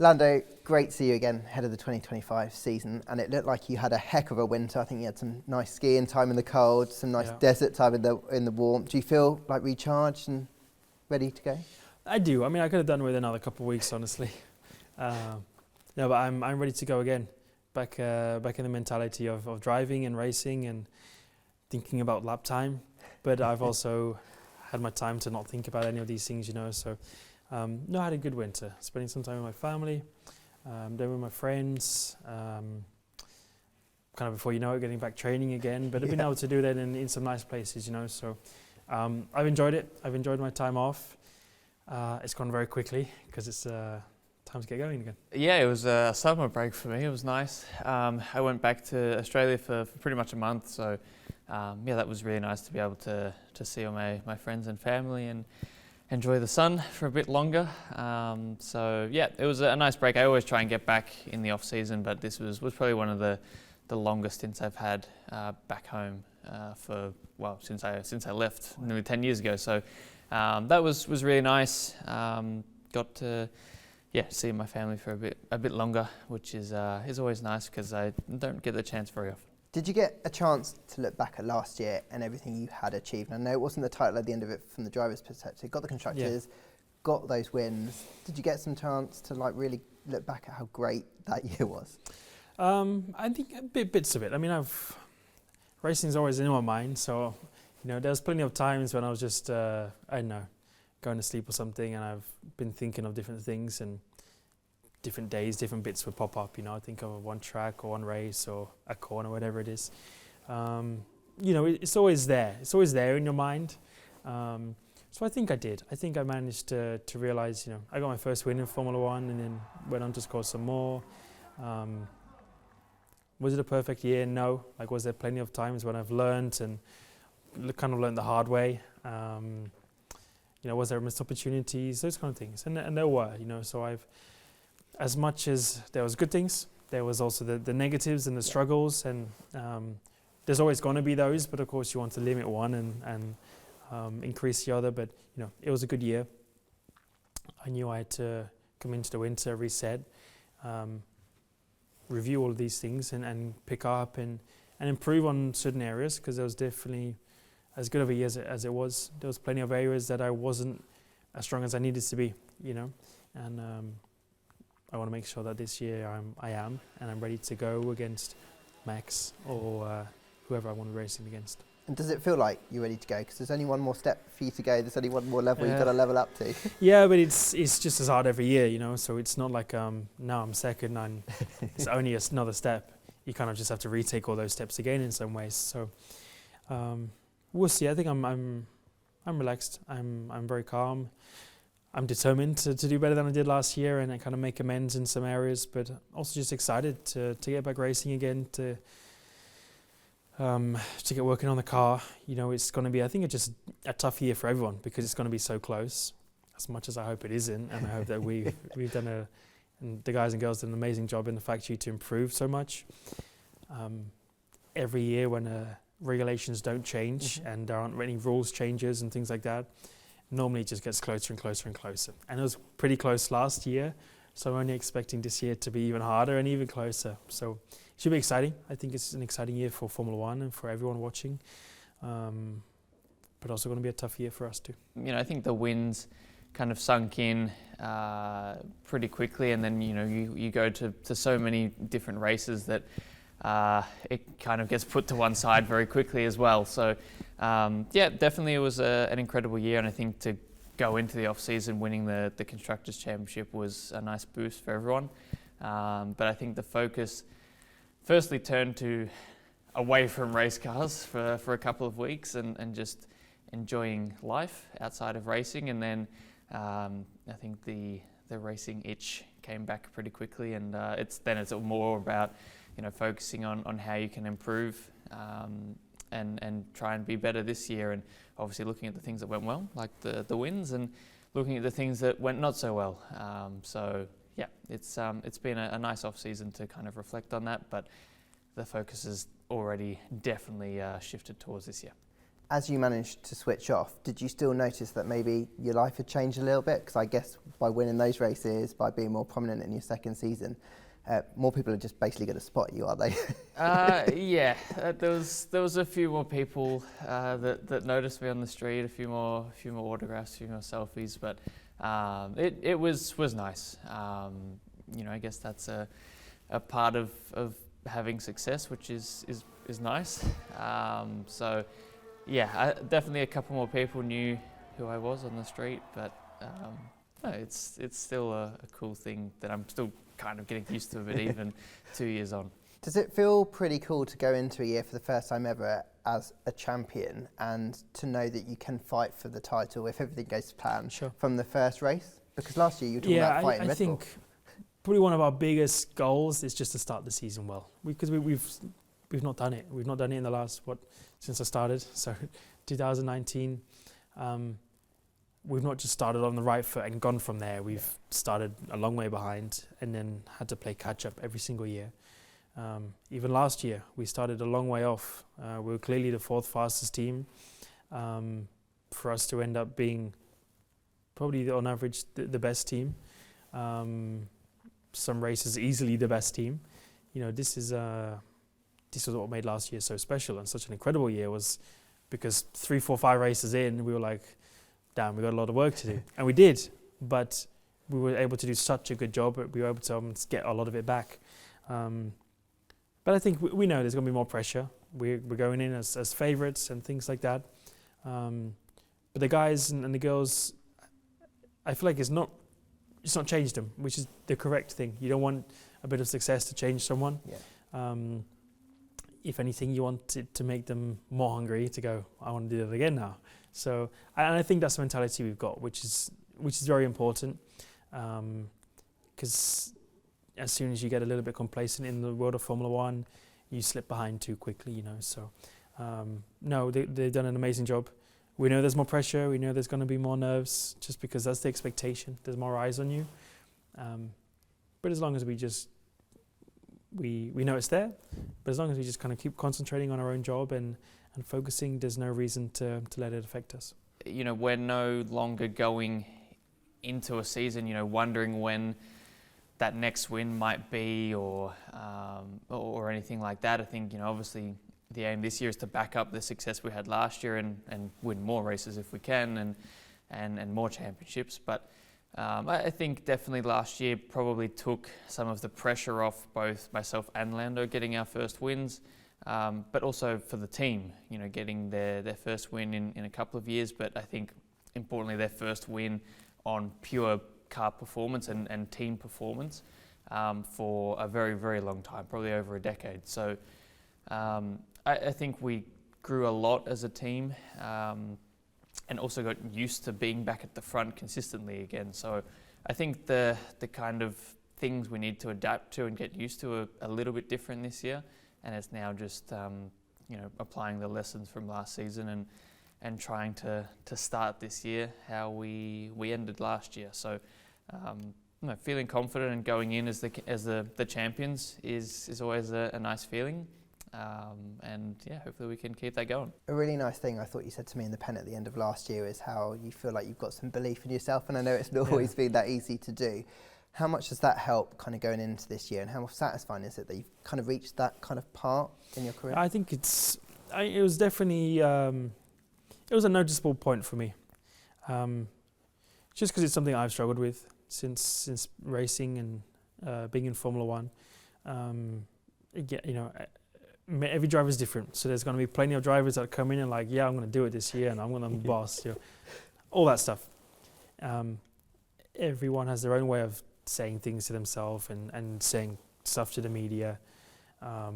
Lando, great to see you again ahead of the 2025 season, and it looked like you had a heck of a winter. I think you had some nice skiing time in the cold, some nice desert time in the warmth. Do you feel like recharged and ready to go? I do. I mean, I could have done with another couple of weeks, honestly. But I'm ready to go again. Back in the mentality of driving and racing and thinking about lap time. But I've also had my time to not think about any of these things, So, I had a good winter. Spending some time with my family, then with my friends. Kind of before you know it, getting back training again. But I've been able to do that in some nice places, So, I've enjoyed it. I've enjoyed my time off. It's gone very quickly because it's time to get going again. Yeah, it was a summer break for me. It was nice. I went back to Australia for pretty much a month, so that was really nice to be able to see all my friends and family and enjoy the sun for a bit longer. It was a nice break. I always try and get back in the off season, but this was probably one of the longest stints I've had back home since I left nearly 10 years ago. So that was really nice. Got to see my family for a bit longer, which is always nice because I don't get the chance very often. Did you get a chance to look back at last year and everything you had achieved? I know it wasn't the title at the end of it from the driver's perspective. Got the constructors, got those wins. Did you get some chance to really look back at how great that year was? I think bits of it. I mean, racing's always in my mind, so there's plenty of times when I was just going to sleep or something, and I've been thinking of different things and different days, different bits would pop up. I think of one track or one race or a corner, whatever it is. It's always there. It's always there in your mind. So I think I did. I think I managed to realise, I got my first win in Formula One and then went on to score some more. Was it a perfect year? No. Was there plenty of times when I've learned and kind of learned the hard way? Was there missed opportunities? Those kind of things. And there were, so as much as there was good things, there was also the negatives and the struggles, and there's always going to be those, but of course you want to limit one and increase the other. But it was a good year. I knew I had to come into the winter, reset, review all of these things and pick up and improve on certain areas, because there was definitely, as good of a year as it was, there was plenty of areas that I wasn't as strong as I needed to be, and I want to make sure that this year I am, and I'm ready to go against Max or whoever I want to be racing against. And does it feel like you're ready to go? Because there's only one more step for you to go. There's only one more level you've got to level up to. Yeah, but it's just as hard every year, So it's not like now I'm second and it's only another step. You kind of just have to retake all those steps again in some ways. So we'll see. I think I'm relaxed. I'm very calm. I'm determined to do better than I did last year and kind of make amends in some areas, but also just excited to get back racing again, to get working on the car. It's going to be, I think, it's just a tough year for everyone because it's going to be so close, as much as I hope it isn't, and I hope that we've done and the guys and girls did an amazing job in the factory to improve so much. Every year when regulations don't change and there aren't any rules changes and things like that, normally it just gets closer and closer and closer. And it was pretty close last year, so I'm only expecting this year to be even harder and even closer. So it should be exciting. I think it's an exciting year for Formula One and for everyone watching, but also going to be a tough year for us too. I think the wins kind of sunk in pretty quickly, and then you go to so many different races that it kind of gets put to one side very quickly as well. So definitely it was an incredible year, and I think to go into the off-season winning the Constructors' Championship was a nice boost for everyone. But I think the focus firstly turned away from race cars for a couple of weeks and just enjoying life outside of racing, and then I think the racing itch came back pretty quickly, and it's more about focusing on how you can improve and try and be better this year, and obviously looking at the things that went well, like the wins, and looking at the things that went not so well. It's been a nice off season to kind of reflect on that, but the focus has already definitely shifted towards this year. as you managed to switch off, did you still notice that maybe your life had changed a little bit? Because I guess by winning those races, by being more prominent in your second season, more people are just basically going to spot you, are they? Yeah, there was a few more people that noticed me on the street, a few more autographs, a few more selfies, but it was nice. I guess that's a part of having success, which is nice. So yeah, definitely a couple more people knew who I was on the street, but no, it's still a cool thing that I'm still kind of getting used to it even 2 years on. Does it feel pretty cool to go into a year for the first time ever as a champion and to know that you can fight for the title if everything goes to plan from the first race? Because last year you were talking about fighting Red Bull. I think probably one of our biggest goals is just to start the season well, because we've not done it. We've not done it in the last, since I started, so 2019. We've not just started on the right foot and gone from there. We've started a long way behind and then had to play catch up every single year. Even last year, we started a long way off. We were clearly the fourth fastest team. For us to end up being probably on average the best team. Some races easily the best team. This is what made last year so special and such an incredible year, was because 3, 4, 5 races in, we were like, damn, we got a lot of work to do. And we did, but we were able to do such a good job. We were able to get a lot of it back. But I think we know there's going to be more pressure. We're going in as favourites and things like that. But the guys and the girls, I feel like it's not changed them, which is the correct thing. You don't want a bit of success to change someone. Yeah. If anything, you want it to make them more hungry to go, I want to do that again now. So, and I think that's the mentality we've got, which is very important. Because as soon as you get a little bit complacent in the world of Formula One, you slip behind too quickly, So, no, they've done an amazing job. We know there's more pressure. We know there's going to be more nerves, just because that's the expectation. There's more eyes on you. But as long as we know it's there, but as long as we just kind of keep concentrating on our own job and focusing, there's no reason to let it affect us. We're no longer going into a season, wondering when that next win might be or anything like that. I think, obviously the aim this year is to back up the success we had last year and win more races if we can and more championships. But I think definitely last year probably took some of the pressure off both myself and Lando getting our first wins, but also for the team, getting their first win in a couple of years. But I think importantly their first win on pure car performance and team performance for a very, very long time, probably over a decade. So I think we grew a lot as a team and also got used to being back at the front consistently again. So I think the kind of things we need to adapt to and get used to are a little bit different this year, and it's now just applying the lessons from last season and trying to start this year how we ended last year. So feeling confident and going in as the champions is always a nice feeling. And yeah, hopefully we can keep that going. A really nice thing I thought you said to me in the pen at the end of last year is how you feel like you've got some belief in yourself, and I know it's not always been that easy to do. How much does that help kind of going into this year, and how satisfying is it that you've kind of reached that kind of part in your career? I think it was definitely it was a noticeable point for me, just because it's something I've struggled with since racing and being in Formula One. Every driver is different, so there's going to be plenty of drivers that come in and like, I'm going to do it this year and I'm going to be the boss, all that stuff. Everyone has their own way of saying things to themselves and saying stuff to the media. I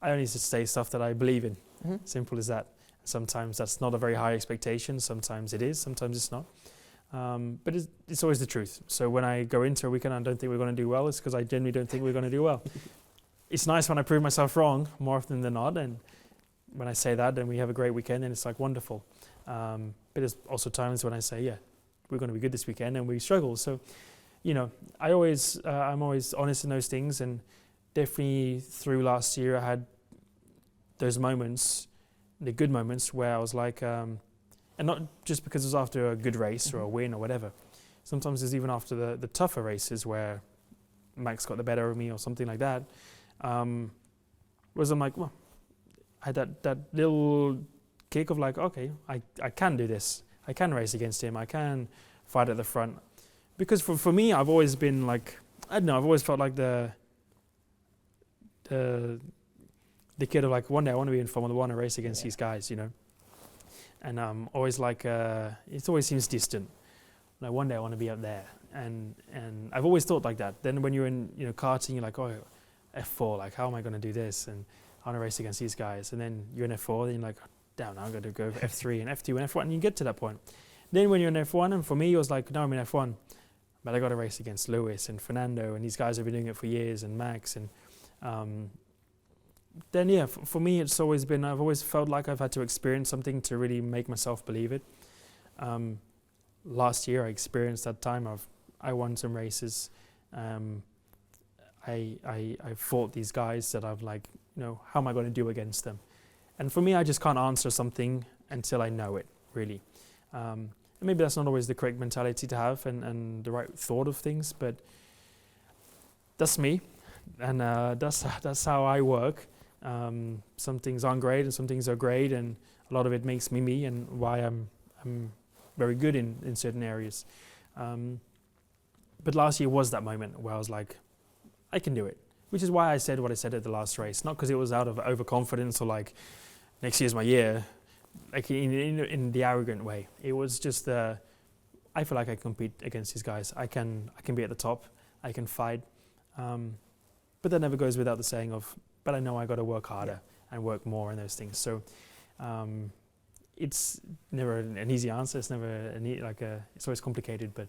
only just say stuff that I believe in. Mm-hmm. Simple as that. Sometimes that's not a very high expectation. Sometimes it is. Sometimes it's not. But it's always the truth. So when I go into a weekend and I don't think we're going to do well, it's because I genuinely don't think we're going to do well. It's nice when I prove myself wrong more often than not. And when I say that, then we have a great weekend and it's like wonderful. But there's also times when I say, we're going to be good this weekend and we struggle. So, I'm always honest in those things, and definitely through last year I had those moments the good moments where I was like, and not just because it was after a good race or a win or whatever. Sometimes it's even after the tougher races where Max got the better of me or something like that. Was I'm like, well, I had that little kick of like, okay, I can do this. I can race against him. I can fight at the front. Because for me, I've always been like, I don't know, I've always felt like the kid of like, one day I want to be in Formula One and race against these guys, you know. And always like, it always seems distant. Like one day I want to be up there. And I've always thought like that. Then when you're in, karting, you're like, oh, F4, like how am I going to do this? And I want to race against these guys. And then you're in F4, then you're like, damn, now I'm going to go F3 and F2 and F1, and you get to that point. Then when you're in F1, and for me, it was like, no, I'm in F1, but I got to race against Lewis and Fernando, and these guys have been doing it for years, and Max, and then yeah, for me, it's always been, I've always felt like I've had to experience something to really make myself believe it. Last year, I experienced that time. I won some races. I fought these guys that I've like, how am I going to do against them? And for me, I just can't answer something until I know it, really. And maybe that's not always the correct mentality to have and the right thought of things, but that's me, and that's how I work. Some things aren't great, and some things are great, and a lot of it makes me me, and why I'm very good in certain areas. But last year was that moment where I was like, I can do it, which is why I said what I said at the last race, not because it was out of overconfidence or like, next year's my year, like in the arrogant way. It was just I feel like I compete against these guys. I can be at the top. I can fight. But that never goes without the saying of, but I know I got to work harder and work more and those things. So it's never an easy answer. It's never it's always complicated. But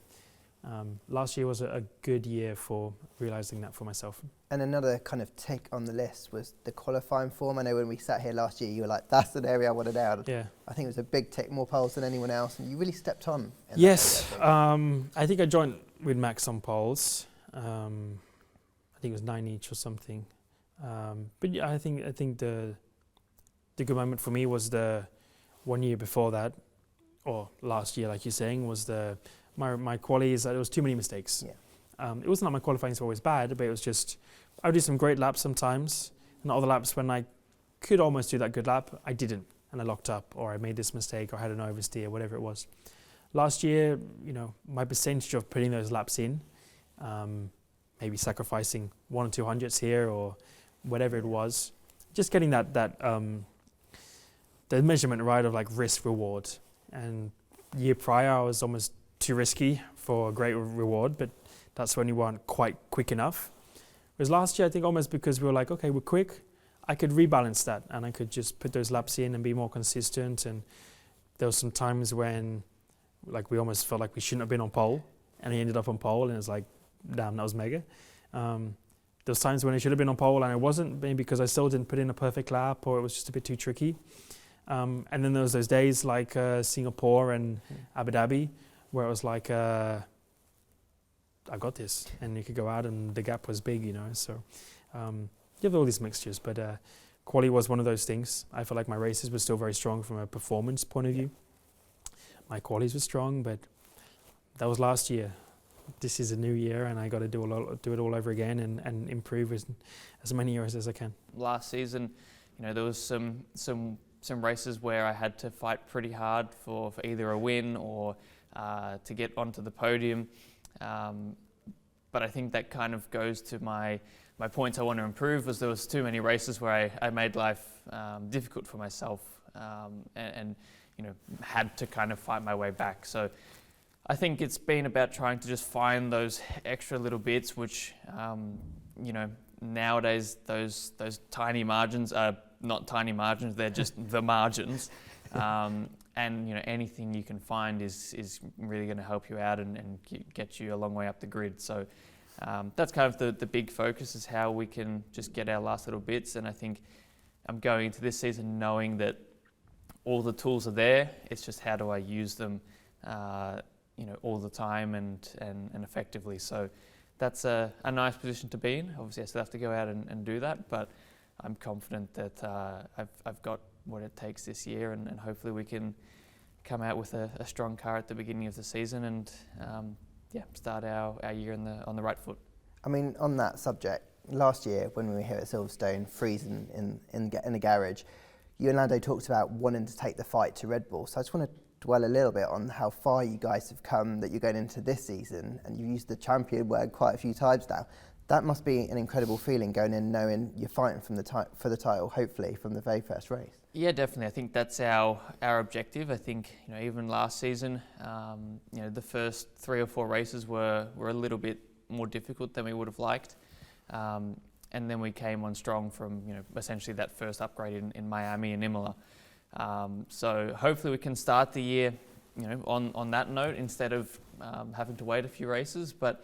last year was a good year for realizing that for myself. And another kind of tick on the list was the qualifying form. I know when we sat here last year, you were like, that's an area I want to nail. Yeah. I think it was a big tick, more poles than anyone else, and you really stepped on. Yes. I think I joined with Max on poles. I think it was 9 each or something. But yeah, I think the good moment for me was the 1 year before that, or last year, like you're saying, was my qualities. There was too many mistakes. Yeah. It wasn't that my qualifying was always bad, but it was just I would do some great laps sometimes, and other laps when I could almost do that good lap, I didn't, and I locked up, or I made this mistake, or had an oversteer, whatever it was. Last year, my percentage of putting those laps in, maybe sacrificing 1 or 2 hundredths here, or whatever it was, just getting the measurement right of like risk reward. And year prior, I was almost too risky for a great reward, but that's when you weren't quite quick enough. Whereas last year, I think almost because we were like, okay, we're quick, I could rebalance that, and I could just put those laps in and be more consistent. And there were some times when like we almost felt like we shouldn't have been on pole, and he ended up on pole, and it's like, damn, that was mega. There was times when I should have been on pole and I wasn't, maybe because I still didn't put in a perfect lap, or it was just a bit too tricky. And then there was those days like Singapore and Abu Dhabi, where it was like, I got this, and you could go out and the gap was big, So you have all these mixtures, but quali was one of those things. I felt like my races were still very strong from a performance point of view. My qualities were strong, but that was last year. This is a new year, and I got to do it all over again and improve as many years as I can. Last season, There was some races where I had to fight pretty hard for either a win or to get onto the podium. But I think that kind of goes to my points I want to improve, was there was too many races where I made life difficult for myself and had to kind of fight my way back. So I think it's been about trying to just find those extra little bits, which nowadays those tiny margins are not tiny margins, they're just the margins. And anything you can find is really going to help you out and get you a long way up the grid. So that's kind of the big focus, is how we can just get our last little bits. And I think I'm going into this season knowing that all the tools are there. It's just how do I use them, all the time and effectively. So that's a nice position to be in. Obviously, I still have to go out and do that, but I'm confident that I've got what it takes this year, and hopefully we can come out with a strong car at the beginning of the season and start our year on the right foot. I mean, on that subject, last year when we were here at Silverstone, freezing in the garage, you and Lando talked about wanting to take the fight to Red Bull. So I just want to dwell a little bit on how far you guys have come that you're going into this season, and you've used the champion word quite a few times now. That must be an incredible feeling going in knowing you're fighting for the title, hopefully, from the very first race. Yeah, definitely. I think that's our objective. I think even last season, the first 3 or 4 races were a little bit more difficult than we would have liked, and then we came on strong from essentially that first upgrade in Miami and Imola. So hopefully we can start the year on that note instead of having to wait a few races. But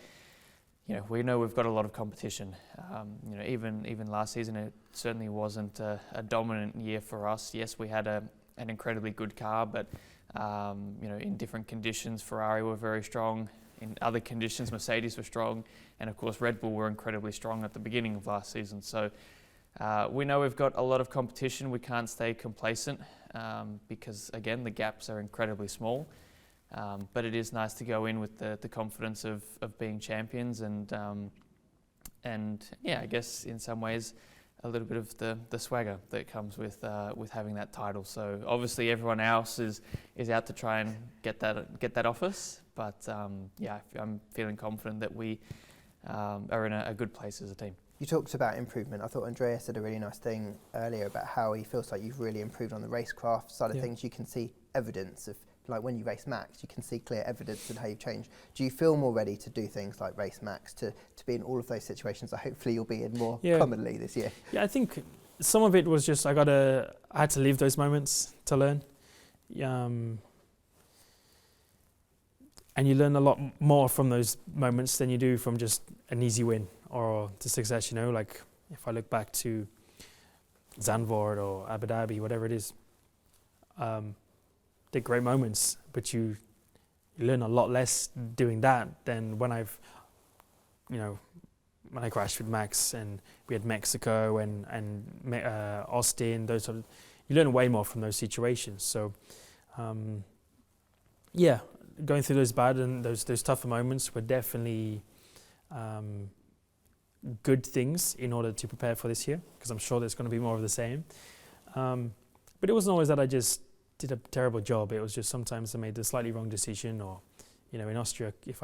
we know we've got a lot of competition. Even last season, it certainly wasn't a dominant year for us. Yes, we had an incredibly good car, but in different conditions, Ferrari were very strong. In other conditions, Mercedes were strong, and of course Red Bull were incredibly strong at the beginning of last season. So we know we've got a lot of competition. We can't stay complacent because again the gaps are incredibly small. But it is nice to go in with the confidence of being champions and I guess in some ways a little bit of the swagger that comes with having that title. So obviously everyone else is out to try and get that off us. But I'm feeling confident that we are in a good place as a team. You talked about improvement. I thought Andrea said a really nice thing earlier about how he feels like you've really improved on the racecraft side of things. You can see evidence of, like when you race Max, you can see clear evidence of how you've changed. Do you feel more ready to do things like race Max, to be in all of those situations that hopefully you'll be in more commonly this year? Yeah, I think some of it was just I had to live those moments to learn. And you learn a lot more from those moments than you do from just an easy win or to success. Like if I look back to Zandvoort or Abu Dhabi, whatever it is, they're great moments, but you learn a lot less doing that than when I crashed with Max and we had Mexico and Austin. You learn way more from those situations. So, going through those bad and those tougher moments were definitely good things in order to prepare for this year, because I'm sure there's going to be more of the same. But it wasn't always that I just did a terrible job. It was just sometimes I made the slightly wrong decision, or in Austria, as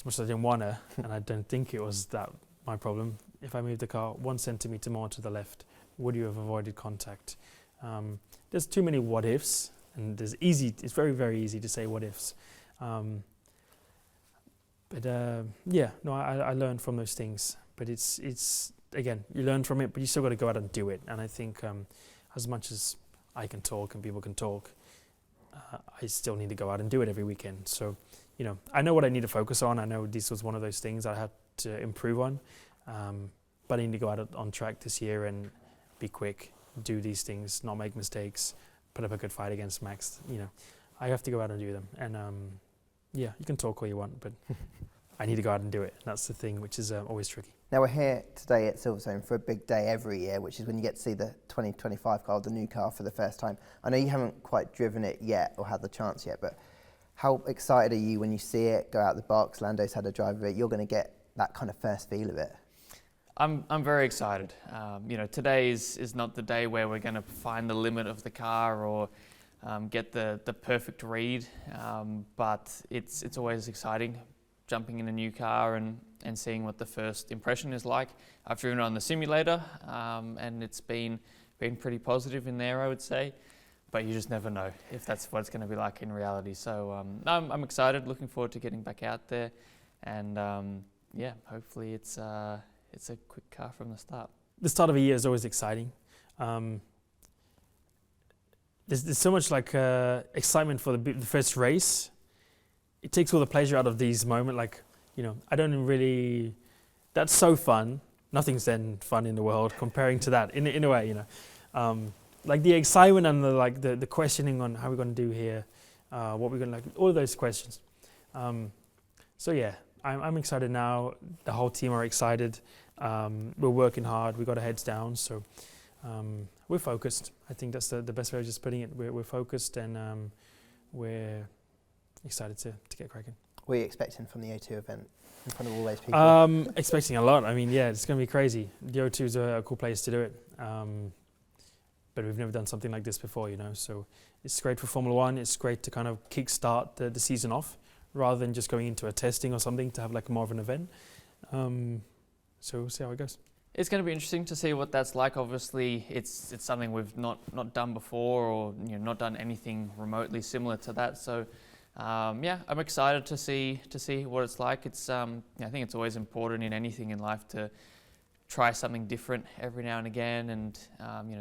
much as I didn't want to, and I don't think it was that my problem, if I moved the car 1 centimetre more to the left, would you have avoided contact? There's too many what ifs, and it's very, very easy to say what ifs. I learned from those things, but it's again, you learn from it, but you still got to go out and do it. And I think as much as I can talk and people can talk, I still need to go out and do it every weekend. So, I know what I need to focus on. I know this was one of those things I had to improve on, but I need to go out on track this year and be quick, do these things, not make mistakes, put up a good fight against Max. I have to go out and do them. And you can talk all you want, but I need to go out and do it. That's the thing, which is always tricky. Now we're here today at Silverstone for a big day every year, which is when you get to see the 2025 car, the new car, for the first time. I know you haven't quite driven it yet or had the chance yet, but how excited are you when you see it go out the box? Lando's had a drive of it. You're going to get that kind of first feel of it. I'm very excited. Today is not the day where we're going to find the limit of the car or get the perfect read, but it's always exciting jumping in a new car and seeing what the first impression is like. I've driven it on the simulator, and it's been pretty positive in there, I would say, but you just never know if that's what it's going to be like in reality. So I'm excited, looking forward to getting back out there, and hopefully it's a quick car from the start. The start of a year is always exciting. There's so much excitement for the first race. It takes all the pleasure out of these moments. I don't really. That's so fun. Nothing's then fun in the world comparing to that. In a way, the excitement and the questioning on how we're going to do here, what we're going to all of those questions. I'm excited now. The whole team are excited. We're working hard. We got our heads down. So we're focused. I think that's the best way of just putting it. We're focused, and we're excited to get cracking. What are you expecting from the O2 event in front of all those people? Expecting a lot. I mean, yeah, it's going to be crazy. The O2 is a cool place to do it. But we've never done something like this before, so it's great for Formula One. It's great to kind of kickstart the season off rather than just going into a testing or something, to have like more of an event. So we'll see how it goes. It's going to be interesting to see what that's like. Obviously, it's something we've not done before, or not done anything remotely similar to that. So, I'm excited to see what it's like. It's I think it's always important in anything in life to try something different every now and again, and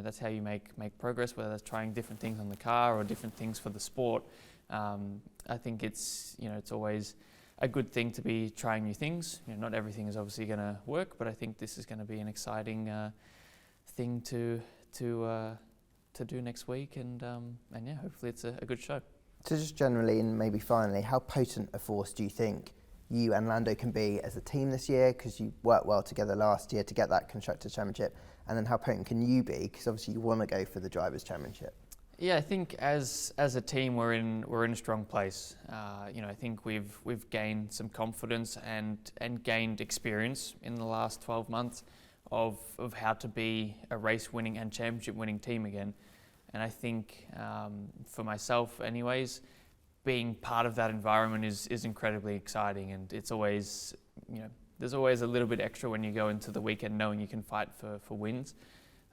that's how you make progress. Whether that's trying different things on the car or different things for the sport. I think it's always a good thing to be trying new things. Not everything is obviously going to work, but I think this is going to be an exciting thing to do next week, and hopefully it's a good show. So just generally, and maybe finally, how potent a force do you think you and Lando can be as a team this year? Because you worked well together last year to get that Constructors' Championship, and then how potent can you be? Because obviously you want to go for the Drivers' Championship. Yeah, I think as a team we're in a strong place. I think we've gained some confidence and gained experience in the last 12 months of how to be a race winning and championship winning team again. And I think for myself anyways, being part of that environment is incredibly exciting, and it's always, there's always a little bit extra when you go into the weekend knowing you can fight for wins.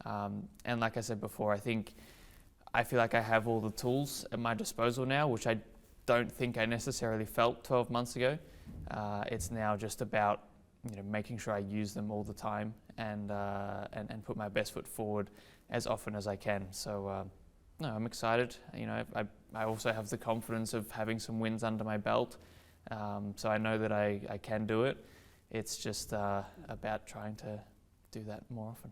And like I said before, I feel like I have all the tools at my disposal now, which I don't think I necessarily felt 12 months ago. It's now just about making sure I use them all the time and put my best foot forward as often as I can. So no, I'm excited. I also have the confidence of having some wins under my belt, so I know that I can do it. It's just about trying to do that more often.